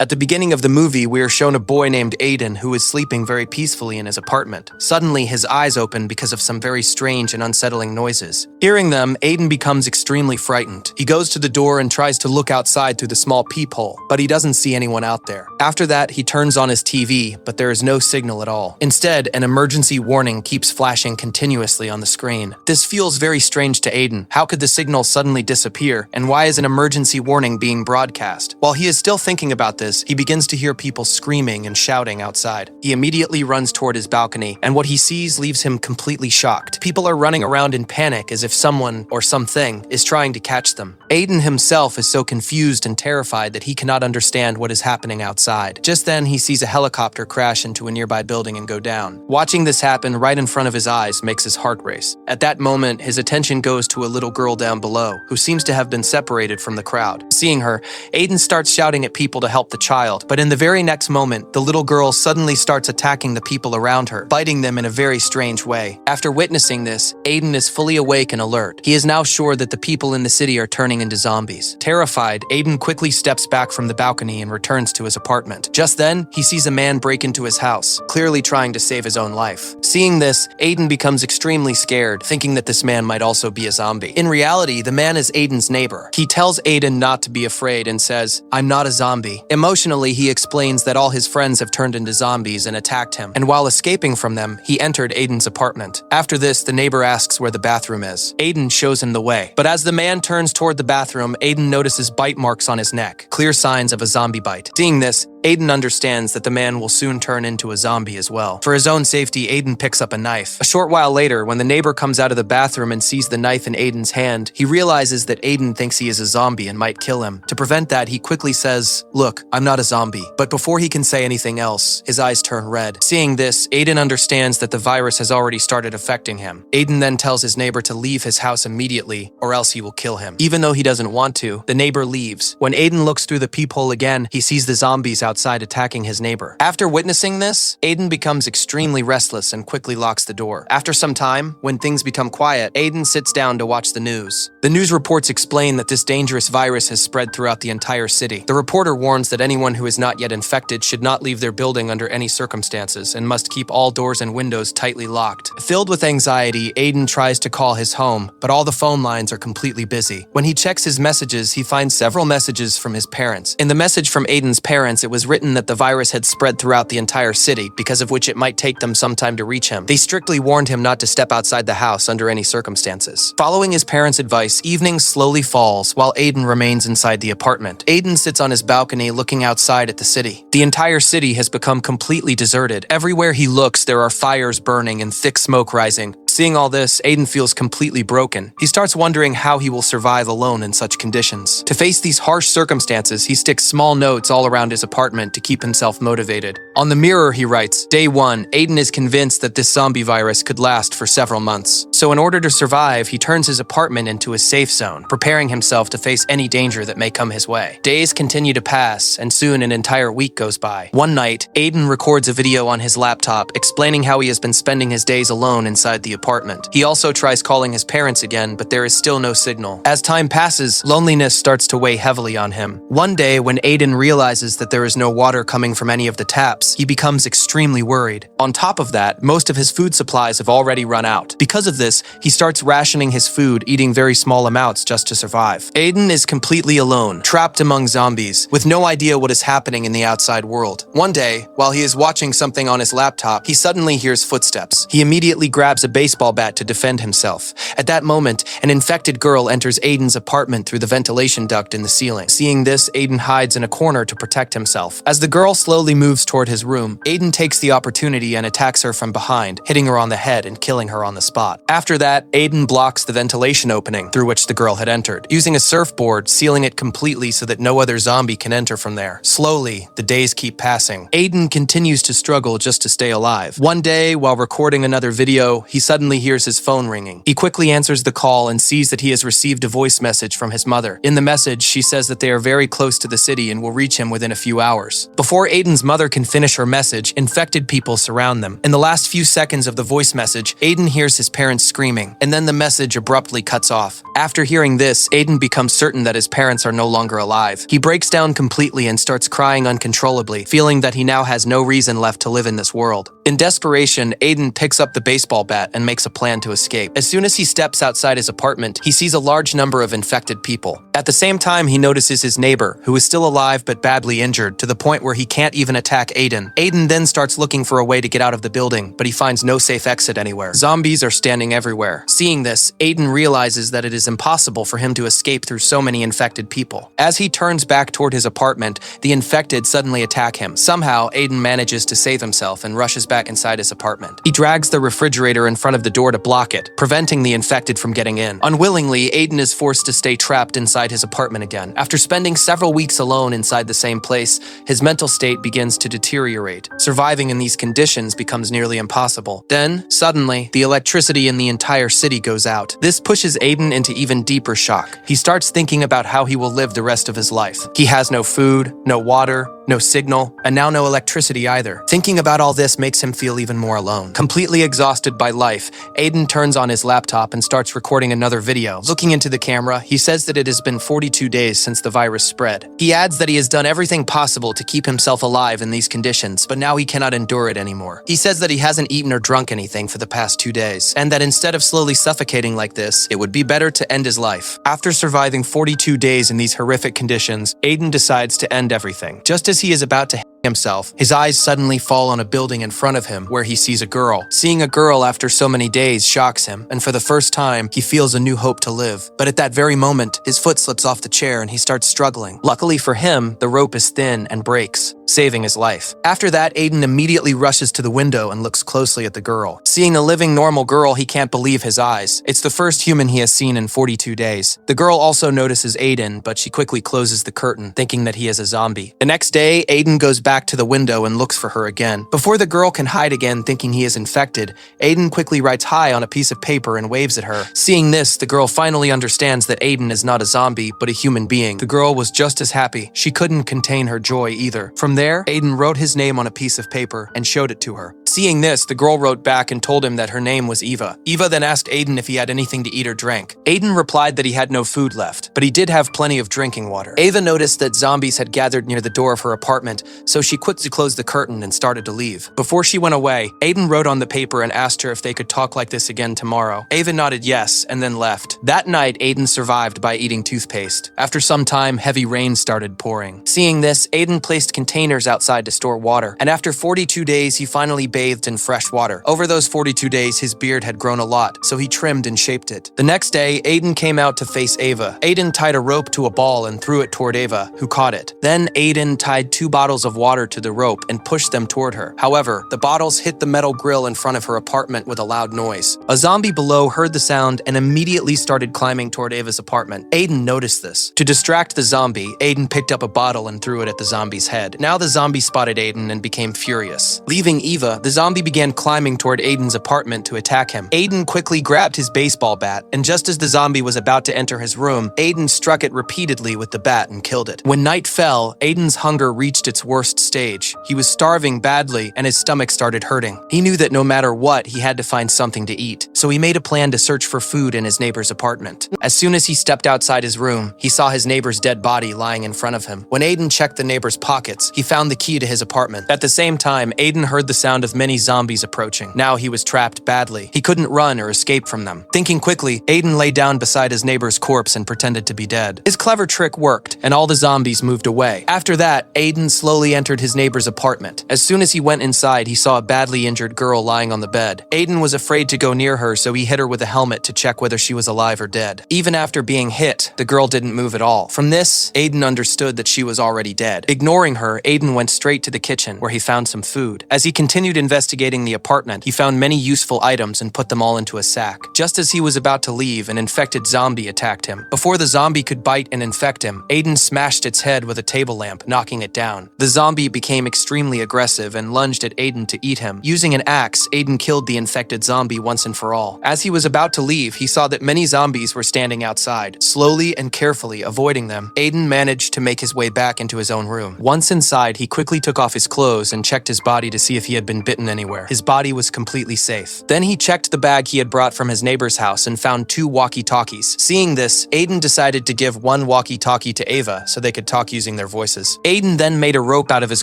At the beginning of the movie, we are shown a boy named Aiden who is sleeping very peacefully in his apartment. Suddenly, his eyes open because of some very strange and unsettling noises. Hearing them, Aiden becomes extremely frightened. He goes to the door and tries to look outside through the small peephole, but he doesn't see anyone out there. After that, he turns on his TV, but there is no signal at all. Instead, an emergency warning keeps flashing continuously on the screen. This feels very strange to Aiden. How could the signal suddenly disappear, and why is an emergency warning being broadcast? While he is still thinking about this, he begins to hear people screaming and shouting outside. He immediately runs toward his balcony, and what he sees leaves him completely shocked. People are running around in panic as if someone or something is trying to catch them. Aiden himself is so confused and terrified that he cannot understand what is happening outside. Just then, he sees a helicopter crash into a nearby building and go down. Watching this happen right in front of his eyes makes his heart race. At that moment, his attention goes to a little girl down below, who seems to have been separated from the crowd. Seeing her, Aiden starts shouting at people to help the child, but in the very next moment, the little girl suddenly starts attacking the people around her, biting them in a very strange way. After witnessing this, Aiden is fully awake and alert. He is now sure that the people in the city are turning into zombies. Terrified, Aiden quickly steps back from the balcony and returns to his apartment. Just then, he sees a man break into his house, clearly trying to save his own life. Seeing this, Aiden becomes extremely scared, thinking that this man might also be a zombie. In reality, the man is Aiden's neighbor. He tells Aiden not to be afraid and says, "I'm not a zombie." Emotionally, he explains that all his friends have turned into zombies and attacked him, and while escaping from them, he entered Aiden's apartment. After this, the neighbor asks where the bathroom is. Aiden shows him the way. But as the man turns toward the bathroom, Aiden notices bite marks on his neck, clear signs of a zombie bite. Seeing this, Aiden understands that the man will soon turn into a zombie as well. For his own safety, Aiden picks up a knife. A short while later, when the neighbor comes out of the bathroom and sees the knife in Aiden's hand, he realizes that Aiden thinks he is a zombie and might kill him. To prevent that, he quickly says, "Look, I'm not a zombie." But before he can say anything else, his eyes turn red. Seeing this, Aiden understands that the virus has already started affecting him. Aiden then tells his neighbor to leave his house immediately, or else he will kill him. Even though he doesn't want to, the neighbor leaves. When Aiden looks through the peephole again, he sees the zombies outside attacking his neighbor. After witnessing this, Aiden becomes extremely restless and quickly locks the door. After some time, when things become quiet, Aiden sits down to watch the news. The news reports explain that this dangerous virus has spread throughout the entire city. The reporter warns that anyone who is not yet infected should not leave their building under any circumstances and must keep all doors and windows tightly locked. Filled with anxiety, Aiden tries to call his home, but all the phone lines are completely busy. When he checks his messages, he finds several messages from his parents. In the message from Aiden's parents, it was written that the virus had spread throughout the entire city, because of which it might take them some time to reach him. They strictly warned him not to step outside the house under any circumstances. Following his parents' advice, evening slowly falls while Aiden remains inside the apartment. Aiden sits on his balcony looking outside at the city. The entire city has become completely deserted. Everywhere he looks, there are fires burning and thick smoke rising. Seeing all this, Aiden feels completely broken. He starts wondering how he will survive alone in such conditions. To face these harsh circumstances, he sticks small notes all around his apartment to keep himself motivated. On the mirror, he writes, "Day 1, Aiden is convinced that this zombie virus could last for several months. So in order to survive, he turns his apartment into a safe zone, preparing himself to face any danger that may come his way." Days continue to pass, and soon an entire week goes by. One night, Aiden records a video on his laptop explaining how he has been spending his days alone inside the apartment. He also tries calling his parents again, but there is still no signal. As time passes, loneliness starts to weigh heavily on him. One day, when Aiden realizes that there is no water coming from any of the taps, he becomes extremely worried. On top of that, most of his food supplies have already run out. Because of this, he starts rationing his food, eating very small amounts just to survive. Aiden is completely alone, trapped among zombies, with no idea what is happening in the outside world. One day, while he is watching something on his laptop, he suddenly hears footsteps. He immediately grabs a baseball bat to defend himself. At that moment, an infected girl enters Aiden's apartment through the ventilation duct in the ceiling. Seeing this, Aiden hides in a corner to protect himself. As the girl slowly moves toward his room, Aiden takes the opportunity and attacks her from behind, hitting her on the head and killing her on the spot. After that, Aiden blocks the ventilation opening through which the girl had entered, using a surfboard, sealing it completely so that no other zombie can enter from there. Slowly, the days keep passing. Aiden continues to struggle just to stay alive. One day, while recording another video, he suddenly hears his phone ringing. He quickly answers the call and sees that he has received a voice message from his mother. In the message, she says that they are very close to the city and will reach him within a few hours. Before Aiden's mother can finish her message, infected people surround them. In the last few seconds of the voice message, Aiden hears his parents screaming, and then the message abruptly cuts off. After hearing this, Aiden becomes certain that his parents are no longer alive. He breaks down completely and starts crying uncontrollably, feeling that he now has no reason left to live in this world. In desperation, Aiden picks up the baseball bat and makes a plan to escape. As soon as he steps outside his apartment, he sees a large number of infected people. At the same time, he notices his neighbor, who is still alive but badly injured, to the point where he can't even attack Aiden. Aiden then starts looking for a way to get out of the building, but he finds no safe exit anywhere. Zombies are standing everywhere. Seeing this, Aiden realizes that it is impossible for him to escape through so many infected people. As he turns back toward his apartment, the infected suddenly attack him. Somehow, Aiden manages to save himself and rushes back inside his apartment. He drags the refrigerator in front of the door to block it, preventing the infected from getting in. Unwillingly, Aiden is forced to stay trapped inside his apartment again. After spending several weeks alone inside the same place, his mental state begins to deteriorate. Surviving in these conditions becomes nearly impossible. Then, suddenly, the electricity in the entire city goes out. This pushes Aiden into even deeper shock. He starts thinking about how he will live the rest of his life. He has no food, no water, no signal, and now no electricity either. Thinking about all this makes him feel even more alone. Completely exhausted by life, Aiden turns on his laptop and starts recording another video. Looking into the camera, he says that it has been 42 days since the virus spread. He adds that he has done everything possible to keep himself alive in these conditions, but now he cannot endure it anymore. He says that he hasn't eaten or drunk anything for the past 2 days, and that instead of slowly suffocating like this, it would be better to end his life. After surviving 42 days in these horrific conditions, Aiden decides to end everything. Just as he is about to himself, his eyes suddenly fall on a building in front of him where he sees a girl. Seeing a girl after so many days shocks him, and for the first time, he feels a new hope to live. But at that very moment, his foot slips off the chair and he starts struggling. Luckily for him, the rope is thin and breaks, saving his life. After that, Aiden immediately rushes to the window and looks closely at the girl. Seeing a living, normal girl, he can't believe his eyes. It's the first human he has seen in 42 days. The girl also notices Aiden, but she quickly closes the curtain, thinking that he is a zombie. The next day, Aiden goes back to the window and looks for her again. Before the girl can hide again, thinking he is infected, Aiden quickly writes hi on a piece of paper and waves at her. Seeing this, the girl finally understands that Aiden is not a zombie, but a human being. The girl was just as happy. She couldn't contain her joy either. From there, Aiden wrote his name on a piece of paper and showed it to her. Seeing this, the girl wrote back and told him that her name was Eva. Eva then asked Aiden if he had anything to eat or drink. Aiden replied that he had no food left, but he did have plenty of drinking water. Eva noticed that zombies had gathered near the door of her apartment, so she quickly closed the curtain and started to leave. Before she went away, Aiden wrote on the paper and asked her if they could talk like this again tomorrow. Eva nodded yes and then left. That night, Aiden survived by eating toothpaste. After some time, heavy rain started pouring. Seeing this, Aiden placed containers outside to store water, and after 42 days, he finally bathed in fresh water. Over those 42 days, his beard had grown a lot, so he trimmed and shaped it. The next day, Aiden came out to face Eva. Aiden tied a rope to a ball and threw it toward Eva, who caught it. Then Aiden tied 2 bottles of water to the rope and pushed them toward her. However, the bottles hit the metal grill in front of her apartment with a loud noise. A zombie below heard the sound and immediately started climbing toward Eva's apartment. Aiden noticed this. To distract the zombie, Aiden picked up a bottle and threw it at the zombie's head. Now the zombie spotted Aiden and became furious. Leaving Eva, the zombie began climbing toward Aiden's apartment to attack him. Aiden quickly grabbed his baseball bat, and just as the zombie was about to enter his room, Aiden struck it repeatedly with the bat and killed it. When night fell, Aiden's hunger reached its worst stage. He was starving badly, and his stomach started hurting. He knew that no matter what, he had to find something to eat, so he made a plan to search for food in his neighbor's apartment. As soon as he stepped outside his room, he saw his neighbor's dead body lying in front of him. When Aiden checked the neighbor's pockets, he found the key to his apartment. At the same time, Aiden heard the sound of many zombies approaching. Now he was trapped badly. He couldn't run or escape from them. Thinking quickly, Aiden lay down beside his neighbor's corpse and pretended to be dead. His clever trick worked, and all the zombies moved away. After that, Aiden slowly entered his neighbor's apartment. As soon as he went inside, he saw a badly injured girl lying on the bed. Aiden was afraid to go near her, so he hit her with a helmet to check whether she was alive or dead. Even after being hit, the girl didn't move at all. From this, Aiden understood that she was already dead. Ignoring her, Aiden went straight to the kitchen, where he found some food. As he continued investigating the apartment, he found many useful items and put them all into a sack. Just as he was about to leave, an infected zombie attacked him. Before the zombie could bite and infect him, Aiden smashed its head with a table lamp, knocking it down. The zombie became extremely aggressive and lunged at Aiden to eat him. Using an axe, Aiden killed the infected zombie once and for all. As he was about to leave, he saw that many zombies were standing outside. Slowly and carefully avoiding them, Aiden managed to make his way back into his own room. Once inside, he quickly took off his clothes and checked his body to see if he had been bitten bitten anywhere. His body was completely safe. Then he checked the bag he had brought from his neighbor's house and found 2 walkie-talkies. Seeing this, Aiden decided to give one walkie-talkie to Ava so they could talk using their voices. Aiden then made a rope out of his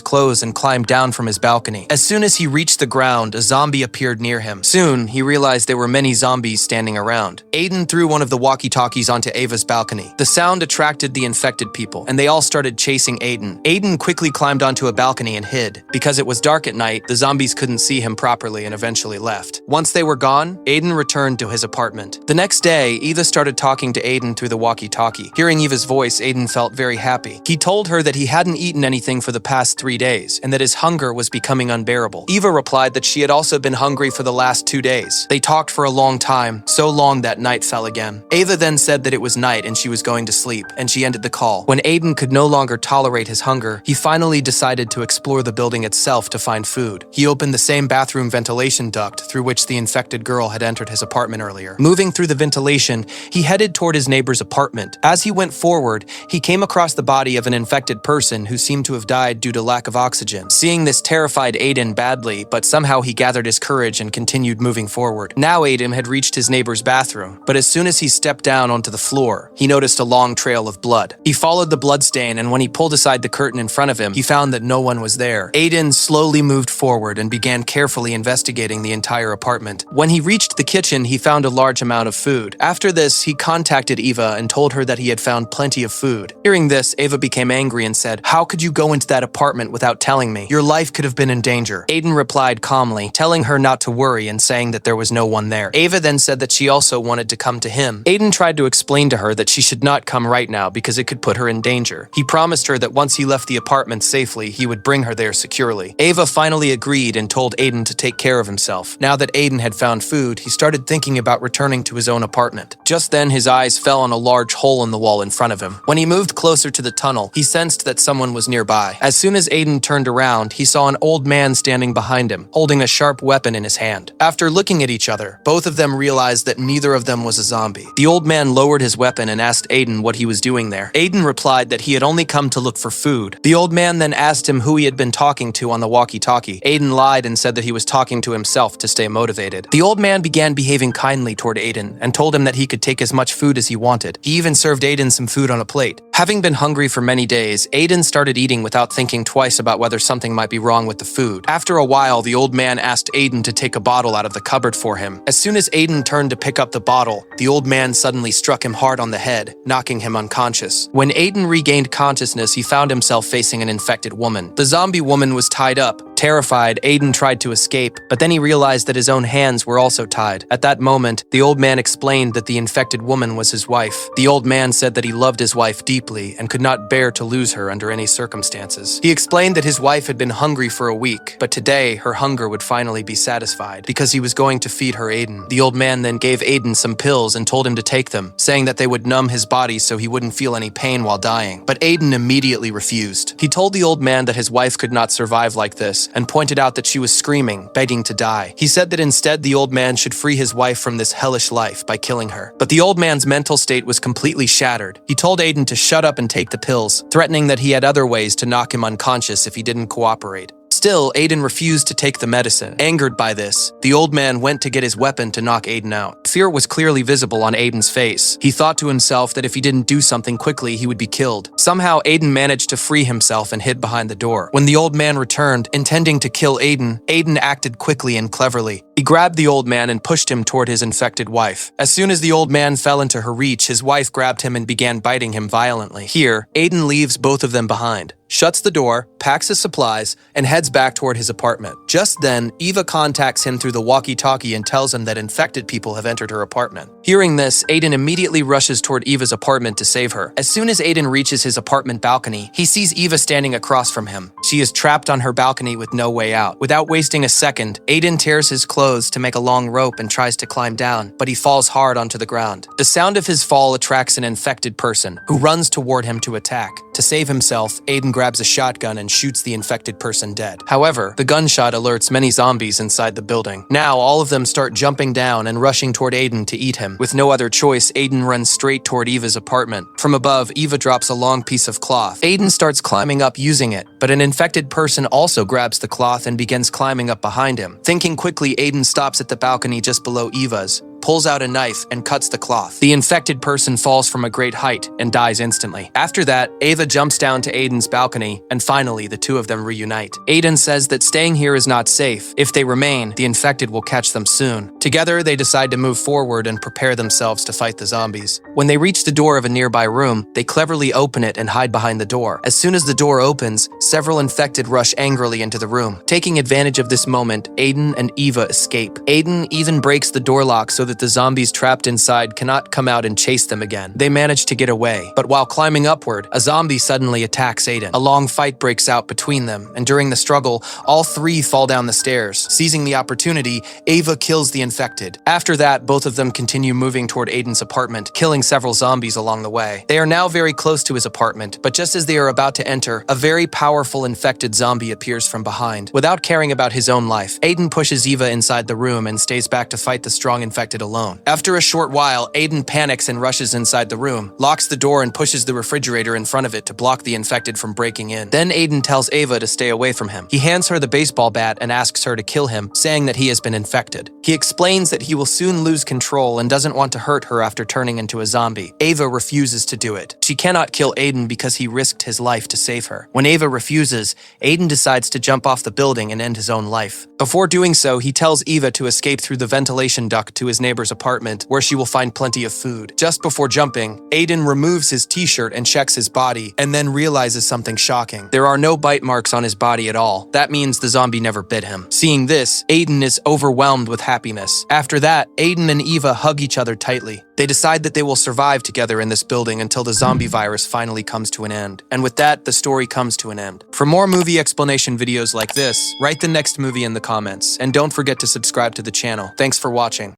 clothes and climbed down from his balcony. As soon as he reached the ground, a zombie appeared near him. Soon, he realized there were many zombies standing around. Aiden threw one of the walkie-talkies onto Ava's balcony. The sound attracted the infected people, and they all started chasing Aiden. Aiden quickly climbed onto a balcony and hid. Because it was dark at night, the zombies couldn't see him properly and eventually left. Once they were gone, Aiden returned to his apartment. The next day, Eva started talking to Aiden through the walkie-talkie. Hearing Eva's voice, Aiden felt very happy. He told her that he hadn't eaten anything for the past 3 days, and that his hunger was becoming unbearable. Eva replied that she had also been hungry for the last 2 days. They talked for a long time, so long that night fell again. Eva then said that it was night and she was going to sleep, and she ended the call. When Aiden could no longer tolerate his hunger, he finally decided to explore the building itself to find food. He opened the same bathroom ventilation duct through which the infected girl had entered his apartment earlier. Moving through the ventilation, he headed toward his neighbor's apartment. As he went forward, he came across the body of an infected person who seemed to have died due to lack of oxygen. Seeing this terrified Aiden badly, but somehow he gathered his courage and continued moving forward. Now Aiden had reached his neighbor's bathroom, but as soon as he stepped down onto the floor, he noticed a long trail of blood. He followed the bloodstain, and when he pulled aside the curtain in front of him, he found that no one was there. Aiden slowly moved forward and began carefully investigating the entire apartment. When he reached the kitchen, he found a large amount of food. After this, he contacted Eva and told her that he had found plenty of food. Hearing this, Eva became angry and said, "How could you go into that apartment without telling me? Your life could have been in danger." Aiden replied calmly, telling her not to worry and saying that there was no one there. Eva then said that she also wanted to come to him. Aiden tried to explain to her that she should not come right now because it could put her in danger. He promised her that once he left the apartment safely, he would bring her there securely. Eva finally agreed and told Aiden to take care of himself. Now that Aiden had found food, he started thinking about returning to his own apartment. Just then, his eyes fell on a large hole in the wall in front of him. When he moved closer to the tunnel, he sensed that someone was nearby. As soon as Aiden turned around, he saw an old man standing behind him, holding a sharp weapon in his hand. After looking at each other, both of them realized that neither of them was a zombie. The old man lowered his weapon and asked Aiden what he was doing there. Aiden replied that he had only come to look for food. The old man then asked him who he had been talking to on the walkie-talkie. Aiden lied and said that he was talking to himself to stay motivated. The old man began behaving kindly toward Aiden and told him that he could take as much food as he wanted. He even served Aiden some food on a plate. Having been hungry for many days, Aiden started eating without thinking twice about whether something might be wrong with the food. After a while, the old man asked Aiden to take a bottle out of the cupboard for him. As soon as Aiden turned to pick up the bottle, the old man suddenly struck him hard on the head, knocking him unconscious. When Aiden regained consciousness, he found himself facing an infected woman. The zombie woman was tied up. Terrified, Aiden tried to escape, but then he realized that his own hands were also tied. At that moment, the old man explained that the infected woman was his wife. The old man said that he loved his wife deeply and could not bear to lose her under any circumstances. He explained that his wife had been hungry for a week, but today her hunger would finally be satisfied because he was going to feed her Aiden. The old man then gave Aiden some pills and told him to take them, saying that they would numb his body so he wouldn't feel any pain while dying. But Aiden immediately refused. He told the old man that his wife could not survive like this and pointed out that she was screaming, begging to die. He said that instead the old man should free his wife from this hellish life by killing her. But the old man's mental state was completely shattered. He told Aiden to shut up and take the pills, threatening that he had other ways to knock him unconscious if he didn't cooperate. Still, Aiden refused to take the medicine. Angered by this, the old man went to get his weapon to knock Aiden out. Fear was clearly visible on Aiden's face. He thought to himself that if he didn't do something quickly, he would be killed. Somehow, Aiden managed to free himself and hid behind the door. When the old man returned, intending to kill Aiden, Aiden acted quickly and cleverly. He grabbed the old man and pushed him toward his infected wife. As soon as the old man fell into her reach, his wife grabbed him and began biting him violently. Here, Aiden leaves both of them behind, shuts the door, packs his supplies, and heads back toward his apartment. Just then, Eva contacts him through the walkie-talkie and tells him that infected people have entered her apartment. Hearing this, Aiden immediately rushes toward Eva's apartment to save her. As soon as Aiden reaches his apartment balcony, he sees Eva standing across from him. She is trapped on her balcony with no way out. Without wasting a second, Aiden tears his clothes to make a long rope and tries to climb down, but he falls hard onto the ground. The sound of his fall attracts an infected person, who runs toward him to attack. To save himself, Aiden grabs a shotgun and shoots the infected person dead. However, the gunshot alerts many zombies inside the building. Now, all of them start jumping down and rushing toward Aiden to eat him. With no other choice, Aiden runs straight toward Eva's apartment. From above, Eva drops a long piece of cloth. Aiden starts climbing up using it, but an infected person also grabs the cloth and begins climbing up behind him. Thinking quickly, Aiden stops at the balcony just below Eva's, pulls out a knife, and cuts the cloth. The infected person falls from a great height and dies instantly. After that, Eva jumps down to Aiden's balcony, and finally, the two of them reunite. Aiden says that staying here is not safe. If they remain, the infected will catch them soon. Together, they decide to move forward and prepare themselves to fight the zombies. When they reach the door of a nearby room, they cleverly open it and hide behind the door. As soon as the door opens, several infected rush angrily into the room. Taking advantage of this moment, Aiden and Eva escape. Aiden even breaks the door lock so that the zombies trapped inside cannot come out and chase them again. They manage to get away, but while climbing upward, a zombie suddenly attacks Aiden. A long fight breaks out between them, and during the struggle, all three fall down the stairs. Seizing the opportunity, Eva kills the infected. After that, both of them continue moving toward Aiden's apartment, killing several zombies along the way. They are now very close to his apartment, but just as they are about to enter, a very powerful infected zombie appears from behind. Without caring about his own life, Aiden pushes Eva inside the room and stays back to fight the strong infected alone. After a short while, Aiden panics and rushes inside the room, locks the door and pushes the refrigerator in front of it to block the infected from breaking in. Then Aiden tells Eva to stay away from him. He hands her the baseball bat and asks her to kill him, saying that he has been infected. He explains that he will soon lose control and doesn't want to hurt her after turning into a zombie. Eva refuses to do it. She cannot kill Aiden because he risked his life to save her. When Eva refuses, Aiden decides to jump off the building and end his own life. Before doing so, he tells Eva to escape through the ventilation duct to his neighbor's apartment, where she will find plenty of food. Just before jumping, Aiden removes his t-shirt and checks his body, and then realizes something shocking. There are no bite marks on his body at all. That means the zombie never bit him. Seeing this, Aiden is overwhelmed with happiness. After that, Aiden and Eva hug each other tightly. They decide that they will survive together in this building until the zombie virus finally comes to an end. And with that, the story comes to an end. For more movie explanation videos like this, write the next movie in the comments, and don't forget to subscribe to the channel. Thanks for watching.